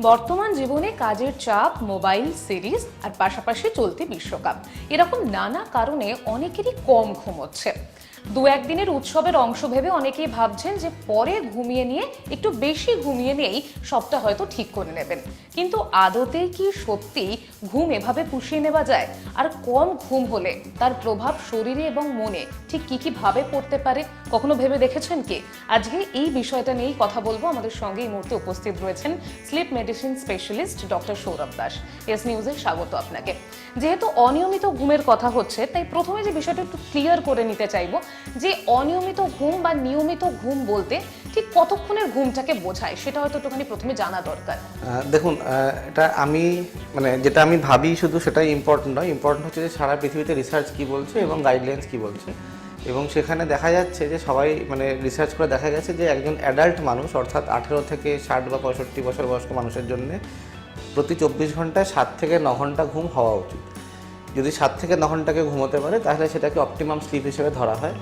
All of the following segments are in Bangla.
বর্তমান জীবনে কাজের চাপ, মোবাইল, সিরিজ আর পাশাপাশি চলতি বিশ্বকাপ, এরকম নানা কারণে অনেকেরই কম ঘুম হচ্ছে। দু একদিনের উৎসবের অংশ ভেবে অনেকেই ভাবছেন যে পরে ঘুমিয়ে নিয়ে, একটু বেশি ঘুমিয়ে নিয়েই সবটা হয়তো ঠিক করে নেবেন। কিন্তু আদতেই কি সত্যি ঘুম এভাবে পুষিয়ে নেওয়া যায়? আর কম ঘুম হলে তার প্রভাব শরীরে এবং মনে ঠিক কি কি ভাবে পড়তে পারে, কখনো ভেবে দেখেছেন কি? আজকে এই বিষয়টা নিয়েই কথা বলবো। আমাদের সঙ্গে এই মুহূর্তে উপস্থিত রয়েছেন sleep medicine specialist doctor Sourav Das. S নিউজে স্বাগত আপনাকে। যেহেতু অনিয়মিত ঘুমের কথা হচ্ছে, তাই প্রথমে যে বিষয়টা একটু ক্লিয়ার করে নিতে চাইবো যে অনিয়মিত ঘুম বা নিয়মিত ঘুম বলতে ঠিক কতক্ষণের ঘুমটাকে বোঝায়, সেটা হয়তো একটুখানি প্রথমে জানা দরকার। দেখুন, এটা আমি যেটা আমি ভাবি শুধু সেটাই ইম্পর্টেন্ট নয়। ইম্পর্টেন্ট হচ্ছে যে সারা পৃথিবীতে রিসার্চ কি বলছে এবং গাইডলাইন্স কি বলছে। এবং সেখানে দেখা যাচ্ছে যে সবাই রিসার্চ করে দেখা গেছে যে একজন অ্যাডাল্ট মানুষ, অর্থাৎ 18 থেকে 60 বা 65 বছর বয়স্ক মানুষের জন্য প্রতি 24 ঘন্টায় 7 থেকে 9 ঘন্টা ঘুম হওয়া উচিত। যদি 7 থেকে 9 ঘন্টাকে ঘুমোতে পারে তাহলে সেটাকে অপটিমাম স্লিপ হিসেবে ধরা হয়।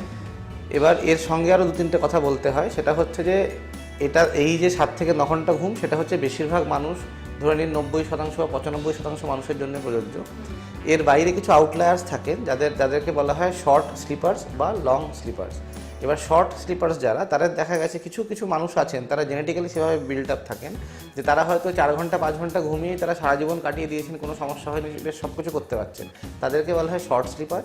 এবার এর সঙ্গে আরও 2-3টে কথা বলতে হয়। সেটা হচ্ছে যে এই যে 7 থেকে 9 ঘন্টা ঘুম, সেটা হচ্ছে বেশিরভাগ মানুষ, ধরে নিন 90% বা 95% মানুষের জন্য প্রযোজ্য। এর বাইরে কিছু আউটলায়ার্স থাকেন যাদেরকে বলা হয় শর্ট স্লিপার্স বা লং স্লিপার্স। এবার শর্ট স্লিপার্স যারা, তারা দেখা গেছে কিছু কিছু মানুষ আছেন, তারা জেনেটিক্যালি সেভাবে বিল্ড আপ থাকেন যে তারা হয়তো 4 ঘন্টা 5 ঘন্টা ঘুমিয়ে তারা সারা জীবন কাটিয়ে দিয়েছেন, কোনো সমস্যা হয়নি, বেশ সব কিছু করতে পারছেন, তাদেরকে বলা হয় শর্ট স্লিপার।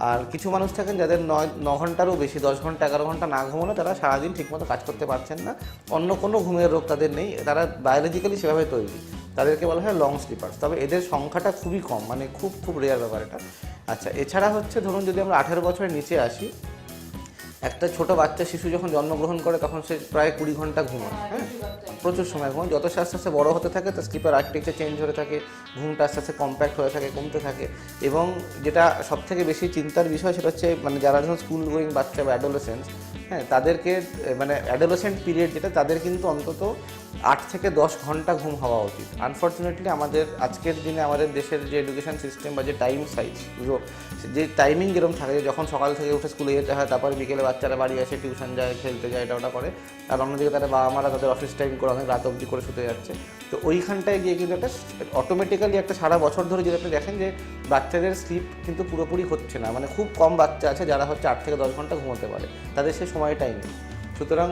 আর কিছু মানুষ থাকেন যাদের 9 ঘন্টারও বেশি, 10 ঘন্টা 11 ঘন্টা না ঘুমালে তারা সারাদিন ঠিকমতো কাজ করতে পারছেন না, অন্য কোনো ঘুমের রোগ তাদের নেই, তারা বায়োলজিক্যালি সেভাবে তৈরি, তাদেরকে বলা হয় লং স্লিপার্স। তবে এদের সংখ্যাটা খুবই কম, খুব খুব রেয়ার ব্যাপার এটা। আচ্ছা, এছাড়া হচ্ছে ধরুন যদি আমরা 18 বছরের নিচে আসি, একটা ছোট বাচ্চা শিশু যখন জন্মগ্রহণ করে তখন সে প্রায় 20 ঘন্টা ঘুমায়, হ্যাঁ, প্রচুর সময় ঘুমায়। যত সে আস্তে আস্তে বড়ো হতে থাকে তার স্লিপের আর্কিটেকচার চেঞ্জ হতে থাকে, ঘুমটা আস্তে আস্তে কম্প্যাক্ট হয়ে থাকে, কমতে থাকে। এবং যেটা সবথেকে বেশি চিন্তার বিষয় সেটা হচ্ছে যারা যখন স্কুল গোয়িং বাচ্চা বা অ্যাডোলেসেন্স, হ্যাঁ, তাদেরকে অ্যাডোলেসেন্ট পিরিয়ড যেটা, তাদের কিন্তু অন্তত 8 থেকে 10 ঘন্টা ঘুম হওয়া উচিত। আনফর্চুনেটলি আমাদের আজকের দিনে আমাদের দেশের যে এডুকেশন সিস্টেম বা যে টাইম সাইজ, যে টাইমিং যেরকম থাকে, যখন সকাল থেকে উঠে স্কুলে যেতে হয়, তারপরে বিকেলে বাচ্চারা বাড়ি আসে, টিউশন যায়, খেলতে যায়, এটা ওটা করে, আর অন্যদিকে তারা বাবা মারা তাদের অফিস টাইম করে অনেক রাত অবধি করে শুতে যাচ্ছে। তো ওইখানটায় গিয়ে কিন্তু একটা অটোমেটিক্যালি একটা সারা বছর ধরে যদি আপনি দেখেন যে বাচ্চাদের স্লিপ কিন্তু পুরোপুরি হচ্ছে না, খুব কম বাচ্চা আছে যারা হচ্ছে 8 থেকে 10 ঘন্টা ঘুমোতে পারে, তাদের সে সময়টাই নেই। সুতরাং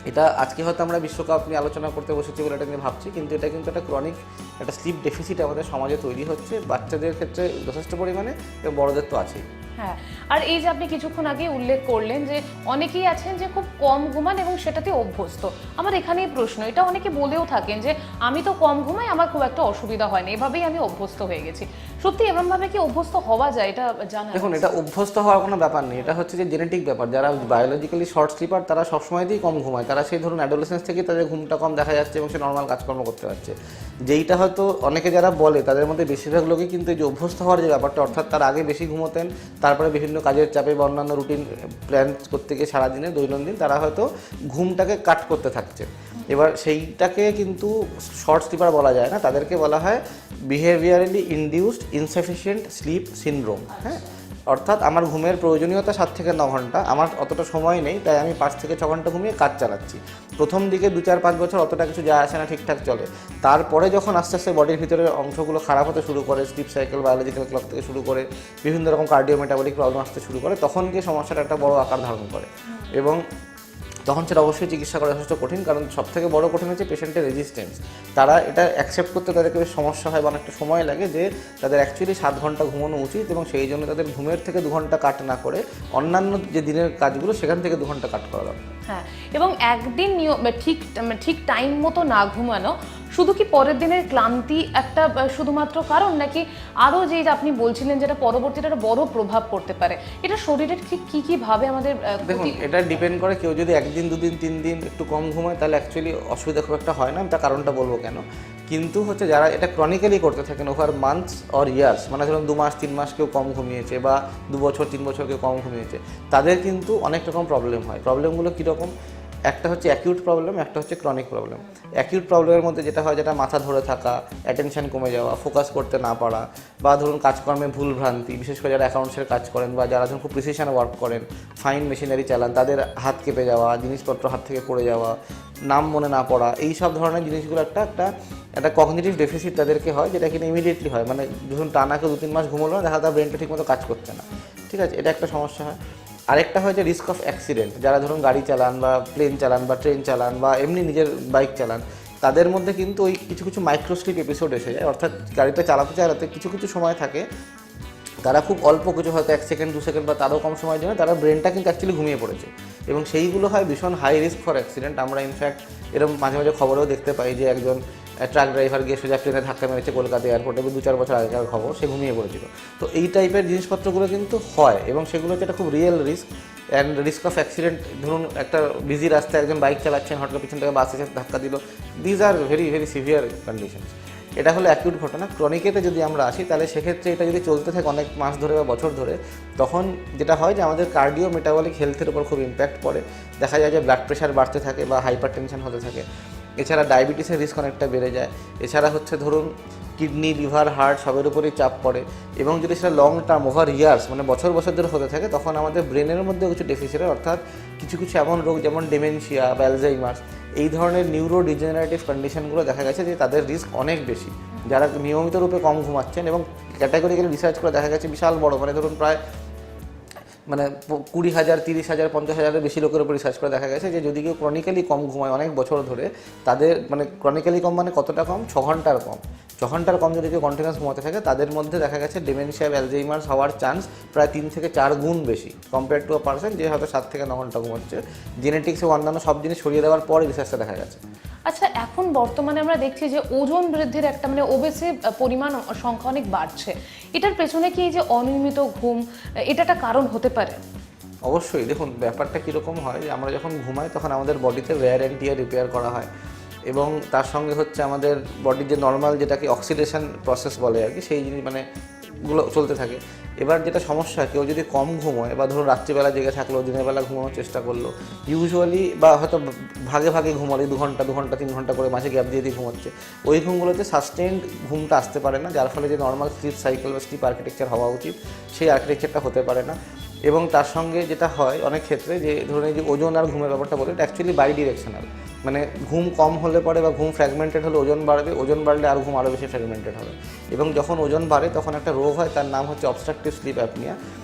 এটা আজকে হয়তো আমরা বিশ্বকাপ নিয়ে আলোচনা করতে বসেছি বলে এটা নিয়ে ভাবছি, কিন্তু এটা কিন্তু একটা ক্রনিক একটা স্লিপ ডেফিসিট আমাদের সমাজে তৈরি হচ্ছে, বাচ্চাদের ক্ষেত্রে যথেষ্ট পরিমাণে এবং বড়দের তো আছেই। হ্যাঁ, আর এই যে আপনি কিছুক্ষণ আগে উল্লেখ করলেন যে অনেকেই আছেন যে খুব কম ঘুমান এবং সেটাতে অভ্যস্ত। আমার এখানেই প্রশ্ন, এটা অনেকে বলেও থাকেন যে আমি তো কম ঘুমাই, আমার খুব একটা অসুবিধা হয় না, এভাবেই আমি অভ্যস্ত হয়ে গেছি। সত্যি এরকমভাবে কি অভ্যস্ত হওয়া যায়? এটা জানা। দেখুন, এটা অভ্যস্ত হওয়ার কোনো ব্যাপার নেই, এটা হচ্ছে যে জেনেটিক ব্যাপার। যারা বায়োলজিক্যালি শর্ট স্লিপার তারা সবসময়তেই কম ঘুমায়, তারা সেই ধরুন অ্যাডোলেসেন্স থেকে তাদের ঘুমটা কম দেখা যাচ্ছে এবং সে নর্মাল কাজকর্ম করতে পারছে। যেইটা হয়তো অনেকে যারা বলে তাদের মধ্যে বেশিরভাগ লোকই কিন্তু এই যে অভ্যস্ত হওয়ার যে ব্যাপারটা, অর্থাৎ তার আগে বেশি ঘুমোতেন, তারপরে বিভিন্ন কাজের চাপে বা অন্যান্য রুটিন প্ল্যান করতে গিয়ে সারাদিনে দৈনন্দিন তারা হয়তো ঘুমটাকে কাট করতে থাকছে। এবার সেইটাকে কিন্তু শর্ট স্লিপার বলা যায় না, তাদেরকে বলা হয় বিহেভিয়ারালি ইনডিউসড ইনসাফিসিয়েন্ট স্লিপ সিনড্রোম। হ্যাঁ, অর্থাৎ আমার ঘুমের প্রয়োজনীয়তা 7 থেকে 9 ঘন্টা, আমার অতটা সময় নেই, তাই আমি 5 থেকে 6 ঘন্টা ঘুমিয়ে কাজ চালাচ্ছি। প্রথম দিকে 2-4-5 বছর অতটা কিছু যায় আসে না, ঠিকঠাক চলে। তারপরে যখন আস্তে আস্তে বডির ভিতরের অংশগুলো খারাপ হতে শুরু করে, স্লিপ সাইকেল, বায়োলজিক্যাল ক্লক থেকে শুরু করে বিভিন্ন রকম কার্ডিওমেটাবলিক প্রবলেম আসতে শুরু করে, তখন গিয়ে সমস্যাটা একটা বড় আকার ধারণ করে। এবং তখন সেটা অবশ্যই চিকিৎসা করা যথেষ্ট কঠিন, কারণ সবথেকে বড় কঠিন হচ্ছে পেশেন্টের রেজিস্ট্যান্স। তারা এটা অ্যাকসেপ্ট করতে তাদেরকে বেশ সমস্যা হয় বা অনেকটা সময় লাগে যে তাদের অ্যাকচুয়ালি 7 ঘন্টা ঘুমানো উচিত, এবং সেই জন্য তাদের ঘুমের থেকে 2 ঘন্টা কাট না করে অন্যান্য যে দিনের কাজগুলো সেখান থেকে 2 ঘন্টা কাট করা দরকার। হ্যাঁ, এবং একদিন ঠিক টাইম মতো না ঘুমানো শুধু কি পরের দিনের ক্লান্তি একটা শুধুমাত্র কারণ, নাকি আরও যে আপনি বলছিলেন যেটা পরবর্তীতে একটা বড় প্রভাব পড়তে পারে, এটা শরীরের ঠিক কী কী ভাবে আমাদের? দেখুন, এটা ডিপেন্ড করে, কেউ যদি 1 দিন 2 দিন 3 দিন একটু কম ঘুমায় তাহলে অ্যাকচুয়ালি অসুবিধা খুব একটা হয় না, আমি তার কারণটা বলবো কেন। কিন্তু হচ্ছে যারা এটা ক্রনিক্যালি করতে থাকেন ওভার মান্থস অর ইয়ার্স, ধরুন 2 মাস 3 মাস কেউ কম ঘুমিয়েছে বা 2 বছর 3 বছর কেউ কম ঘুমিয়েছে, তাদের কিন্তু অনেক রকম প্রবলেম হয়। প্রবলেমগুলো কীরকম? একটা হচ্ছে অ্যাকিউট প্রবলেম, একটা হচ্ছে ক্রনিক প্রবলেম। অ্যাকিউট প্রবলেমের মধ্যে যেটা হয়, যেটা মাথা ধরে থাকা, অ্যাটেনশন কমে যাওয়া, ফোকাস করতে না পারা, বা ধরুন কাজকর্মে ভুল ভ্রান্তি, বিশেষ করে যারা অ্যাকাউন্টসের কাজ করেন বা যারা ধরুন খুব প্রিসিশন ওয়ার্ক করেন, ফাইন মেশিনারি চালান, তাদের হাত কেঁপে যাওয়া, জিনিসপত্র হাত থেকে পড়ে যাওয়া, নাম মনে না পড়া, এই সব ধরনের জিনিসগুলো একটা কগনিটিভ ডেফিসিট তাদেরকে হয়, যেটা কিনা ইমিডিয়েটলি হয়। মানে ধরুন টানাকে 2-3 মাস ঘুমোলো না, দেখা তার ব্রেনটা ঠিকমতো কাজ করছে না, ঠিক আছে, এটা একটা সমস্যা হয়। আরেকটা হয় যে রিস্ক অফ অ্যাক্সিডেন্ট, যারা ধরুন গাড়ি চালান বা প্লেন চালান বা ট্রেন চালান বা এমনি নিজের বাইক চালান, তাদের মধ্যে কিন্তু ওই কিছু কিছু মাইক্রোস্লিপ এপিসোড এসে যায়। অর্থাৎ গাড়িটা চালাতে কিছু কিছু সময় থাকে, তারা খুব অল্প কিছু, হয়তো 1 সেকেন্ড 2 সেকেন্ড বা তারও কম সময়ের জন্য তারা ব্রেনটা কিন্তু অ্যাকচুয়ালি ঘুমিয়ে পড়েছে, এবং সেইগুলো হয় ভীষণ হাই রিস্ক ফর অ্যাক্সিডেন্ট। আমরা ইনফ্যাক্ট এরকম মাঝে মাঝে খবরেও দেখতে পাই যে একজন ট্রাক ড্রাইভার গিয়ে সোজা প্লেনে ধাক্কা মেরেছে কলকাতা এয়ারপোর্টে, 2-4 বছর আগেকার খবর, সে ঘুমিয়ে পড়েছিল। তো এই টাইপের জিনিসপত্রগুলো কিন্তু হয়, এবং সেগুলো হচ্ছে একটা খুব real risk and risk of accident. ধরুন একটা বিজি রাস্তায় একজন বাইক চালাচ্ছেন, হঠাৎ পিছন থেকে বাস এসে ধাক্কা দিল, these are very very severe conditions. এটা হলো অ্যাকিউট ঘটনা। ক্রনিকেতে যদি আমরা আসি, তাহলে সেক্ষেত্রে এটা যদি চলতে থাকে অনেক মাস ধরে বা বছর ধরে, তখন যেটা হয় যে আমাদের কার্ডিও মেটাবলিক হেলথের উপর খুব ইম্প্যাক্ট পড়ে। দেখা যায় যে ব্লাড প্রেশার বাড়তে থাকে বা হাইপার টেনশন হতে থাকে। এছাড়া ডায়াবেটিসের রিস্ক অনেকটা বেড়ে যায়। এছাড়া হচ্ছে ধরুন কিডনি, লিভার, হার্ট সবের উপরেই চাপ পড়ে, এবং যদি সেটা লং টার্ম ওভার ইয়ার্স মানে বছর বছর ধরে হতে থাকে, তখন আমাদের ব্রেনের মধ্যেও কিছু ডেফিসিট, অর্থাৎ কিছু কিছু এমন রোগ যেমন ডেমেনশিয়া বা অ্যালজাইমার্স, এই ধরনের নিউরো ডিজেনারেটিভ কন্ডিশনগুলো দেখা গেছে যে তাদের রিস্ক অনেক বেশি, যারা নিয়মিত রূপে কম ঘুমাচ্ছেন। এবং ক্যাটাগরিক্যালি রিসার্চ করে দেখা গেছে বিশাল বড়, মানে ধরুন প্রায় 20,000, 30,000, 50,000-এর বেশি লোকের উপর রিসার্চ করে দেখা গেছে যে যদি কেউ ক্রনিক্যালি কম ঘুমায় অনেক বছর ধরে, তাদের মানে ক্রনিক্যালি কম মানে কতটা কম, 6 ঘন্টার কম, 6 ঘন্টার কম যদি কেউ কন্টিনিউয়াস ঘুমাতে থাকে, তাদের মধ্যে দেখা গেছে ডিমেনশিয়া, অ্যালজাইমার্স হওয়ার চান্স প্রায় 3 থেকে 4 গুণ বেশি কম্পেয়ার টু আ পার্সন যে হয়তো 7 থেকে 9 ঘন্টা ঘুমাচ্ছে। জেনেটিক্স ও অন্যান্য সব জিনিস সরিয়ে দেওয়ার পরে রিসার্চটা দেখা গেছে। আচ্ছা, এখন বর্তমানে আমরা দেখছি যে ওজন বৃদ্ধির একটা মানে ওবেসি পরিমাণ সংখ্যা অনেক বাড়ছে, এটার পেছনে কি এই যে অনিয়মিত ঘুম এটা একটা কারণ হতে পারে? অবশ্যই। দেখুন ব্যাপারটা কীরকম হয় যে আমরা যখন ঘুমাই তখন আমাদের বডিতে ওয়্যার অ্যান্ড টিয়ার রিপেয়ার করা হয়, এবং তার সঙ্গে হচ্ছে আমাদের বডির যে নর্মাল যেটাকে অক্সিডেশন প্রসেস বলে আর কি, সেই জিনিস মানে গুলো চলতে থাকে। এবার যেটা সমস্যা, কেউ যদি কম ঘুমোয় বা ধরুন রাত্রিবেলা জেগে থাকলো, দিনের বেলা ঘুমানোর চেষ্টা করলো, ইউজুয়ালি বা হয়তো ভাগে ভাগে ঘুমালে 2 ঘন্টা 3 ঘন্টা করে মাঝে গ্যাপ দিয়ে ঘুমোচ্ছে, ওই ঘুমগুলোতে সাস্টেন্ড ঘুমটা আসতে পারে না, যার ফলে যে নর্মাল স্লিপ সাইকেল বা স্লিপ আর্কিটেকচার হওয়া উচিত সেই আর্কিটেকচারটা হতে পারে না। এবং তার সঙ্গে যেটা হয় অনেক ক্ষেত্রে, যে ধরুন এই যে ওজন আর ঘুমের ব্যাপারটা বলে, এটা অ্যাকচুয়ালি বাই ডিরেকশনাল। মানে ঘুম কম হলে পরে বা ঘুম ফ্র্যাগমেন্টেড হলে ওজন বাড়বে, ওজন বাড়লে আর ঘুম আরও বেশি ফ্র্যাগমেন্টেড হবে। এবং যখন ওজন বাড়ে তখন একটা রোগ হয়, তার নাম হচ্ছে অবস্ট্রাকটিভ স্লিপ অ্যাপনিয়া।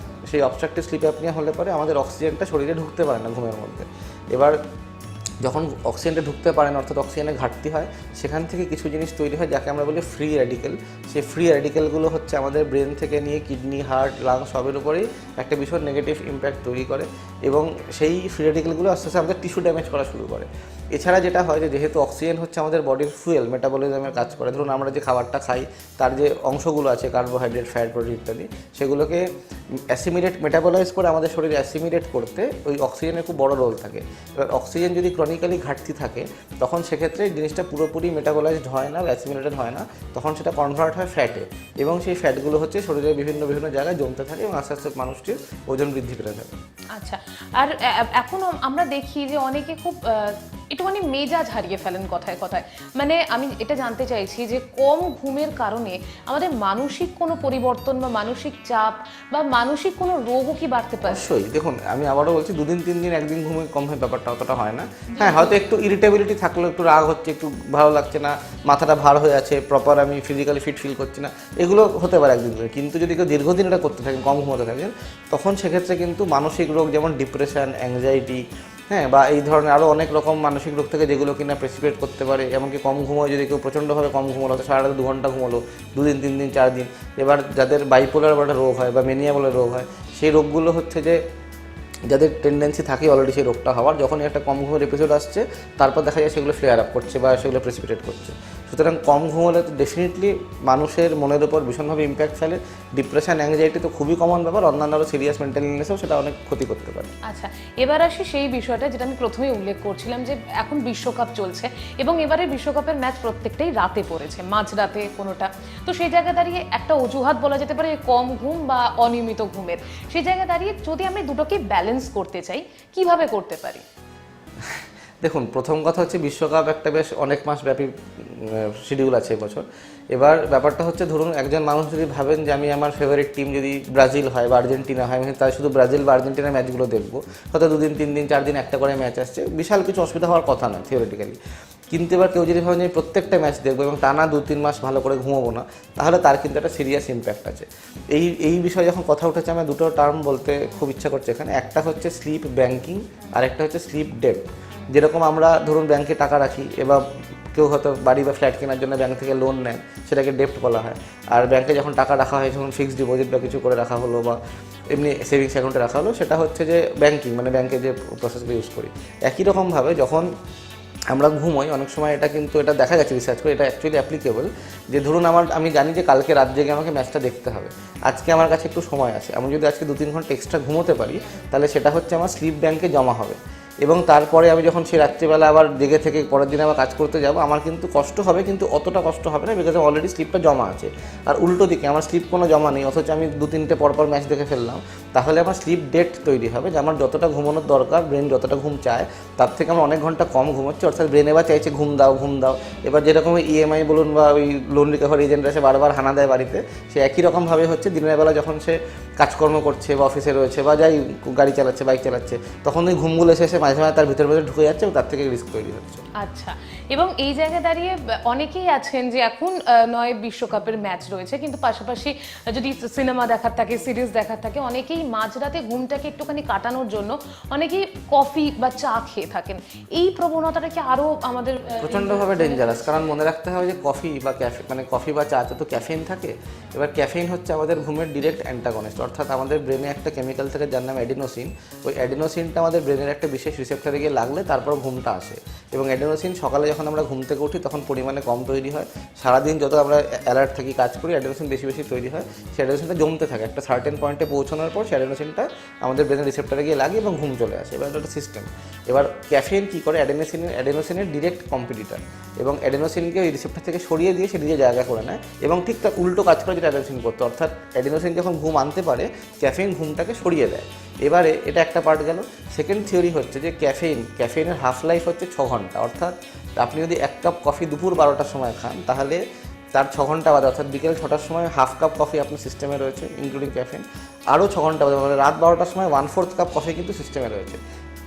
সেই অবস্ট্রাকটিভ স্লিপ অ্যাপনিয়া হলে পরে আমাদের অক্সিজেনটা শরীরে ঢুকতে পারে না ঘুমের মধ্যে। এবার যখন অক্সিজেনটা ঢুকতে পারে না, অর্থাৎ অক্সিজেনের ঘাটতি হয়, সেখান থেকে কিছু জিনিস তৈরি হয় যাকে আমরা বলি ফ্রি র্যাডিক্যাল। সেই ফ্রি র্যাডিক্যালগুলো হচ্ছে আমাদের ব্রেন থেকে নিয়ে কিডনি, হার্ট, লাংস সবের উপরেই একটা ভীষণ নেগেটিভ ইম্প্যাক্ট তৈরি করে, এবং সেই ফ্রি র্যাডিক্যালগুলো আস্তে আস্তে আমাদের টিস্যু ড্যামেজ করা শুরু করে। এছাড়া যেটা হয় যে যেহেতু অক্সিজেন হচ্ছে আমাদের বডির ফুয়েল, মেটাবলিজমের কাজ করে, ধরুন আমরা যে খাবারটা খাই তার যে অংশগুলো আছে কার্বোহাইড্রেট, ফ্যাট, প্রোটিন ইত্যাদি, সেগুলোকে অ্যাসিমিলেট মেটাবলাইজ করে আমাদের শরীরে অ্যাসিমিলেট করতে ওই অক্সিজেনের খুব বড় রোল থাকে। এবার অক্সিজেন যদি ক্রনিক্যালি ঘাটতি থাকে, তখন সেক্ষেত্রে জিনিসটা পুরোপুরি মেটাবলাইজড হয় না, অ্যাসিমিলেটেড হয় না, তখন সেটা কনভার্ট হয় ফ্যাটে, এবং সেই ফ্যাটগুলো হচ্ছে শরীরের বিভিন্ন বিভিন্ন জায়গায় জমতে থাকে এবং আস্তে আস্তে মানুষটির ওজন বৃদ্ধি পেতে থাকে। আচ্ছা, আর এখন আমরা দেখি যে অনেকে খুব একটুখানি মেজাজ হারিয়ে ফেলেন কথায় কথায়। মানে আমি এটা জানতে চাইছি যে কম ঘুমের কারণে আমাদের মানসিক কোনো পরিবর্তন বা মানসিক চাপ বা মানসিক কোনো রোগও কি বাড়তে পারে? অবশ্যই। দেখুন আমি আবারও বলছি, 2 দিন 3 দিন একদিন ঘুমে কম হয় ব্যাপারটা অতটা হয় না। হ্যাঁ, হয়তো একটু ইরিটেবিলিটি থাকলো, একটু রাগ হচ্ছে, একটু ভালো লাগছে না, মাথাটা ভার হয়ে আছে, প্রপার আমি ফিজিক্যালি ফিট ফিল করছি না, এগুলো হতে পারে একদিন ধরে। কিন্তু যদি কেউ দীর্ঘদিন এটা করতে থাকেন, কম ঘুমাতে থাকেন, তখন সেক্ষেত্রে কিন্তু মানসিক রোগ যেমন ডিপ্রেশন, অ্যাংজাইটি, হ্যাঁ, বা এই ধরনের আরও অনেক রকম মানসিক রোগ থেকে যেগুলো কিনা প্রেসিপিটেট করতে পারে। এমনকি কম ঘুমোয় যদি কেউ প্রচণ্ডভাবে কম ঘুমোলো, হয়তো সারা রাতে 2 ঘন্টা ঘুমোলো, 2 দিন 3 দিন 4 দিন। এবার যাদের বাইপোলার একটা রোগ হয় বা মেনিয়া বলে রোগ হয়, সেই রোগগুলো হচ্ছে যে যাদের টেন্ডেন্সি থাকে অলরেডি সেই রোগটা হওয়ার, যখনই একটা কম ঘুমের এপিসোড আসছে তারপর দেখা যায় সেগুলো ফ্লেয়ার আপ করছে বা সেগুলো প্রেসিপিটেট করছে। সুতরাং কম ঘুমোলে তো ডেফিনেটলি মানুষের মনের উপর ভীষণভাবে ইম্প্যাক্ট ফেলে। ডিপ্রেশন, অ্যাংজাইটি তো খুবই কমন ব্যাপার, অন্যান্য আরও সিরিয়াস মেন্টাল ইলনেসেও সেটা অনেক ক্ষতি করতে পারে। আচ্ছা, এবার আসি সেই বিষয়টা যেটা আমি প্রথমেই উল্লেখ করছিলাম, যে এখন বিশ্বকাপ চলছে এবং এবারে বিশ্বকাপের ম্যাচ প্রত্যেকটাই রাতে পড়েছে, মাঝরাতে কোনোটা। তো সেই জায়গায় দাঁড়িয়ে একটা অজুহাত বলা যেতে পারে কম ঘুম বা অনিয়মিত ঘুমের। সেই জায়গায় দাঁড়িয়ে যদি আমি দুটোকে ব্যালেন্স করতে চাই, কিভাবে করতে পারি? দেখুন, প্রথম কথা হচ্ছে বিশ্বকাপ একটা বেশ অনেক মাস ব্যাপী শিডিউল আছে এবছর। এবার ব্যাপারটা হচ্ছে, ধরুন একজন মানুষ যদি ভাবেন যে আমি আমার ফেভারিট টিম যদি ব্রাজিল হয় বা আর্জেন্টিনা হয়, আমি তাই শুধু ব্রাজিল বা আর্জেন্টিনার ম্যাচগুলো দেখবো, হয়তো 2 দিন 3 দিন 4 দিন একটা করে ম্যাচ আসছে, বিশাল কিছু অসুবিধা হওয়ার কথা নয় থিওরিটিক্যালি। কিন্তু এবার কেউ যদি ভাবেন যে আমি প্রত্যেকটা ম্যাচ দেখবো এবং টানা 2-3 মাস ভালো করে ঘুমাবো না, তাহলে তার কিন্তু একটা সিরিয়াস ইম্প্যাক্ট আছে। এই বিষয়ে যখন কথা উঠেছে, আমি দুটো টার্ম বলতে খুব ইচ্ছা করছে এখানে। একটা হচ্ছে স্লিপ ব্যাংকিং, আর একটা হচ্ছে স্লিপ ডেট। যেরকম আমরা ধরুন ব্যাংকে টাকা রাখি, এবার কেউ হয়তো বাড়ি বা ফ্ল্যাট কেনার জন্য ব্যাংক থেকে লোন নেয়, সেটাকে ডেপ্ট বলা হয়। আর ব্যাংকে যখন টাকা রাখা হয়, যখন ফিক্সড ডিপোজিট বা কিছু করে রাখা হলো বা এমনি সেভিংস অ্যাকাউন্টে রাখা হলো, সেটা হচ্ছে যে ব্যাংকিং, মানে ব্যাংকে যে প্রসেসগুলো ইউজ করি। একই রকমভাবে যখন আমরা ঘুমোই, অনেক সময় এটা দেখা গেছে রিসার্চ করে, এটা অ্যাকচুয়ালি অ্যাপ্লিকেবল। যে ধরুন আমি জানি যে কালকে রাত জেগে আমাকে ম্যাচটা দেখতে হবে, আজকে আমার কাছে একটু সময় আছে, আমি যদি আজকে 2-3 ঘন্টা এক্সট্রা ঘুমোতে পারি, তাহলে সেটা হচ্ছে আমার স্লিপ ব্যাংকে জমা হবে। এবং তারপরে আমি যখন সেই রাত্রিবেলা আবার জেগে থেকে পরের দিন আবার কাজ করতে যাব, আমার কিন্তু কষ্ট হবে, কিন্তু অতটা কষ্ট হবে না, বিকজ অলরেডি স্লিপটা জমা আছে। আর উল্টো দিকে আমার স্লিপ কোনো জমা নেই, অথচ আমি 2-3টে পরপর ম্যাচ দেখে ফেললাম, তাহলে আমার স্লিপ ডেট তৈরি হবে যে আমার যতটা ঘুমানোর দরকার, ব্রেন যতটা ঘুম চায় তার থেকে আমার অনেক ঘন্টা কম ঘুমোচ্ছি, অর্থাৎ ব্রেন এবার চাইছে ঘুম দাও ঘুম দাও। এবার যেরকম ইএমআই বলুন বা ওই লোন রিকভারি এজেন্টরা এসে বারবার হানা দেয় বাড়িতে, সে একই রকমভাবে হচ্ছে দিনের বেলা যখন সে কাজকর্ম করছে বা অফিসে রয়েছে বা যাই গাড়ি চালাচ্ছে, বাইক চালাচ্ছে, তখন ওই ঘুমগুলো এসে মাঝে মাঝে তার ভিতরে ঢুকে যাচ্ছে এবং তার থেকে রিস্ক তৈরি হচ্ছে। আচ্ছা, এবং এই জায়গায় দাঁড়িয়ে অনেকেই আছেন যে এখন নয় বিশ্বকাপের ম্যাচ রয়েছে, কিন্তু পাশাপাশি যদি সিনেমা দেখার থাকে, সিরিজ দেখার থাকে, অনেকেই মাঝরাতে ঘুমটাকে একটুখানি কাটানোর জন্য অনেকেই কফি বা চা খেয়ে থাকেন। এই প্রবণতাটা কি আরো আমাদের প্রচণ্ডভাবে ডেঞ্জারাস, কারণ মনে রাখতে হবে যে কফি বা কফি বা চাতে তো ক্যাফেইন থাকে। এবার ক্যাফেইন হচ্ছে আমাদের ঘুমের ডিরেক্ট অ্যান্টাগনিস্ট, অর্থাৎ আমাদের ব্রেনে একটা কেমিক্যাল থাকে যার নাম অ্যাডিনোসিন। ওই অ্যাডিনোসিনটা আমাদের ব্রেনের একটা বিশেষ রিসেপ্টরে গিয়ে লাগলে তারপর ঘুমটা আসে। এবং অ্যাডিনোসিন সকালে যখন আমরা ঘুম থেকে উঠি তখন পরিমাণে কম তৈরি হয়, সারাদিন যত আমরা অ্যালার্ট থাকি, কাজ করি, অ্যাডিনোসিন বেশি বেশি তৈরি হয়। সেই অ্যাডিনোসিনটা জমতে থাকে, একটা সার্টেন পয়েন্টে পৌঁছানোর পর সেই অ্যাডিনোসিনটা আমাদের ব্রেনের রিসেপ্টরে গিয়ে লাগে এবং ঘুম চলে আসে। এবার একটা সিস্টেম। এবার ক্যাফেইন কী করে, অ্যাডিনোসিনের ডিরেক্ট কম্পিটিটর, এবং অ্যাডিনোসিনকে ওই রিসেপ্টর থেকে সরিয়ে দিয়ে সে নিজে জায়গা করে নেয় এবং ঠিক তার উল্টো কাজ করে যেটা অ্যাডিনোসিন করতো। অর্থাৎ অ্যাডিনোসিন যখন ঘুম আনতে পারে, ক্যাফেইন ঘুমটাকে সরিয়ে দেয়। এবারে এটা একটা পার্ট গেল। সেকেন্ড থিওরি হচ্ছে যে ক্যাফেইনের হাফ লাইফ হচ্ছে 6 ঘন্টা। অর্থাৎ আপনি যদি 1 কাপ কফি দুপুর 12টার সময় খান, তাহলে তার 6 ঘন্টা বাদে, অর্থাৎ বিকেল 6টার সময় হাফ কাপ কফি আপনার সিস্টেমে রয়েছে ইনক্লুডিং ক্যাফেইন। আরও 6 ঘন্টা বাদে, মানে রাত 12টার সময় 1/4 কাপ কফি কিন্তু সিস্টেমে রয়েছে।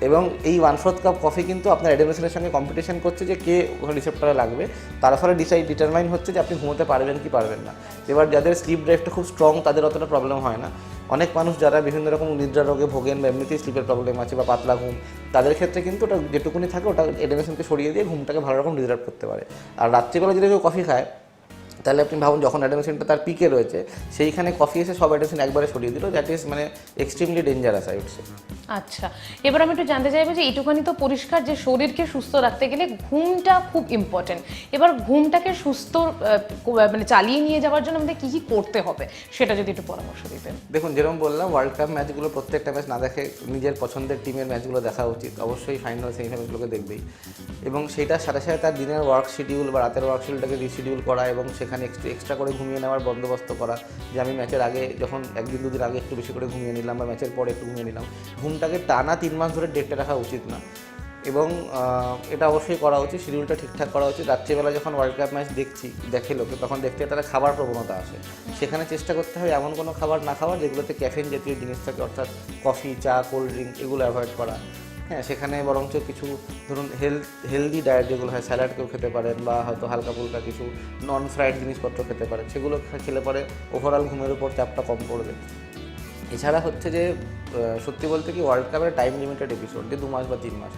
এবং এই 1/4 কাপ কফি কিন্তু আপনার অ্যাডিনোসিনের সঙ্গে কম্পিটিশন করছে যে কে ওখানে রিসেপ্টরে লাগবে, তার ফলে ডিটারমাইন হচ্ছে যে আপনি ঘুমোতে পারবেন কি পারবেন না। এবার যাদের স্লিপ ড্রাইভটা খুব স্ট্রং তাদের অতটা প্রবলেম হয় না। অনেক মানুষ যারা বিভিন্ন রকম নিদ্রা রোগে ভোগেন বা এমনিতেই স্লিপের প্রবলেম আছে বা পাতলা ঘুম, তাদের ক্ষেত্রে কিন্তু ওটা যেটুকুনি থাকে ওটা অ্যাডিনোসিনকে সরিয়ে দিয়ে ঘুমটাকে ভালো রকম ডিজার্ভ করতে পারে। আর রাত্রিবেলা যদি কেউ কফি খায়, তাহলে আপনি ভাবুন যখন অ্যাডিনোসিনটা তার পিকে রয়েছে, সেইখানে কফি এসে সব অ্যাডিনোসিন একবারে সরিয়ে দিল। দ্যাট ইজ মানে extremely dangerous, I would say. আচ্ছা, এবার আমি একটু জানতে চাইবো যে এইটুখানি তো পরিষ্কার যে শরীরকে সুস্থ রাখতে গেলে ঘুমটা খুব ইম্পর্টেন্ট। এবার ঘুমটাকে সুস্থ মানে চালিয়ে নিয়ে যাওয়ার জন্য আমাদের কী কী করতে হবে সেটা যদি একটু পরামর্শ দিতেন। দেখুন, যেরকম বললাম, ওয়ার্ল্ড কাপ ম্যাচগুলো প্রত্যেকটা ম্যাচ না দেখে নিজের পছন্দের টিমের ম্যাচগুলো দেখা উচিত। অবশ্যই ফাইনাল সেমিফাইনালগুলোকে দেখবেই, এবং সেইটার সাথে সাথে তার দিনের ওয়ার্ক শিডিউল বা রাতের ওয়ার্ক শিডিউলটাকে রিশিডিউল করা এবং সেখানে এক্সট্রা করে ঘুমিয়ে নেওয়ার বন্দোবস্ত করা। যে আমি ম্যাচের আগে যখন 1-2 দিন আগে একটু বেশি করে ঘুমিয়ে নিলাম বা ম্যাচের পরে একটু ঘুমিয়ে নিলাম। ঘুমটাকে টানা 3 মাস ধরে ডেটে রাখা উচিত না, এবং এটা অবশ্যই করা উচিত। শিডিউলটা ঠিকঠাক করা উচিত। রাত্রিবেলা যখন ওয়ার্ল্ড কাপ ম্যাচ দেখে লোকে, তখন দেখতে তারা খাবার প্রবণতা আসে, সেখানে চেষ্টা করতে হবে এমন কোনো খাবার না খাওয়ার যেগুলোতে ক্যাফেইন জাতীয় জিনিস থাকে, অর্থাৎ কফি, চা, কোল্ড ড্রিঙ্ক এগুলো অ্যাভয়েড করা। হ্যাঁ, সেখানে বরঞ্চ কিছু ধরুন হেলদি ডায়েট যেগুলো হয়, স্যালাড কেউ খেতে পারেন বা হয়তো হালকা ফুলকা কিছু নন ফ্রাইড জিনিসপত্র খেতে পারেন, সেগুলো খেলে পরে ওভারঅল ঘুমের উপর চাপটা কম পড়বে। এছাড়া হচ্ছে যে সত্যি বলতে কি, ওয়ার্ল্ড কাপের টাইম লিমিটেড এপিসোড যে 2 মাস বা 3 মাস,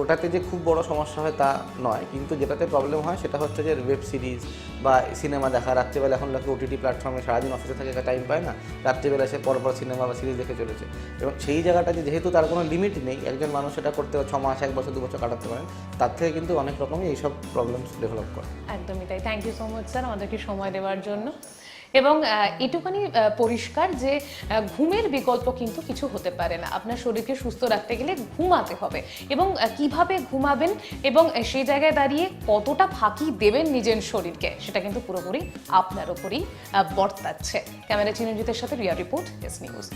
ওটাতে যে খুব বড় সমস্যা হয় তা নয়, কিন্তু যেটাতে প্রবলেম হয় সেটা হচ্ছে যে ওয়েব সিরিজ বা সিনেমা দেখা। রাত্রিবেলা এখন লোকে ওটিটি প্ল্যাটফর্মে সারাদিন অফিসে থাকে, টাইম পায় না, রাত্রিবেলা সে পরপর সিনেমা বা সিরিজ দেখে চলেছে। এবং সেই জায়গাটাতে যেহেতু তার কোনো লিমিট নেই, একজন মানুষ সেটা করতে 6 মাস, 1 বছর, 2 বছর কাটাতে পারেন, তার থেকে কিন্তু অনেক রকমই এইসব প্রবলেমস ডেভেলপ করে। একদমই তাই। Thank you so much sir আমাদেরকে সময় দেওয়ার জন্য। এবং এটুখানি পরিষ্কার যে ঘুমের বিকল্প কিন্তু কিছু হতে পারে না। আপনার শরীরকে সুস্থ রাখতে গেলে ঘুমাতে হবে, এবং কিভাবে ঘুমাবেন এবং সেই জায়গায় দাঁড়িয়ে কতটা ফাঁকি দেবেন নিজের শরীরকে, সেটা কিন্তু পুরোপুরি আপনার ওপরই বর্তাচ্ছে। ক্যামেরা চিরঞ্জিতের সাথে রিয়া রিপোর্ট, এস নিউজ।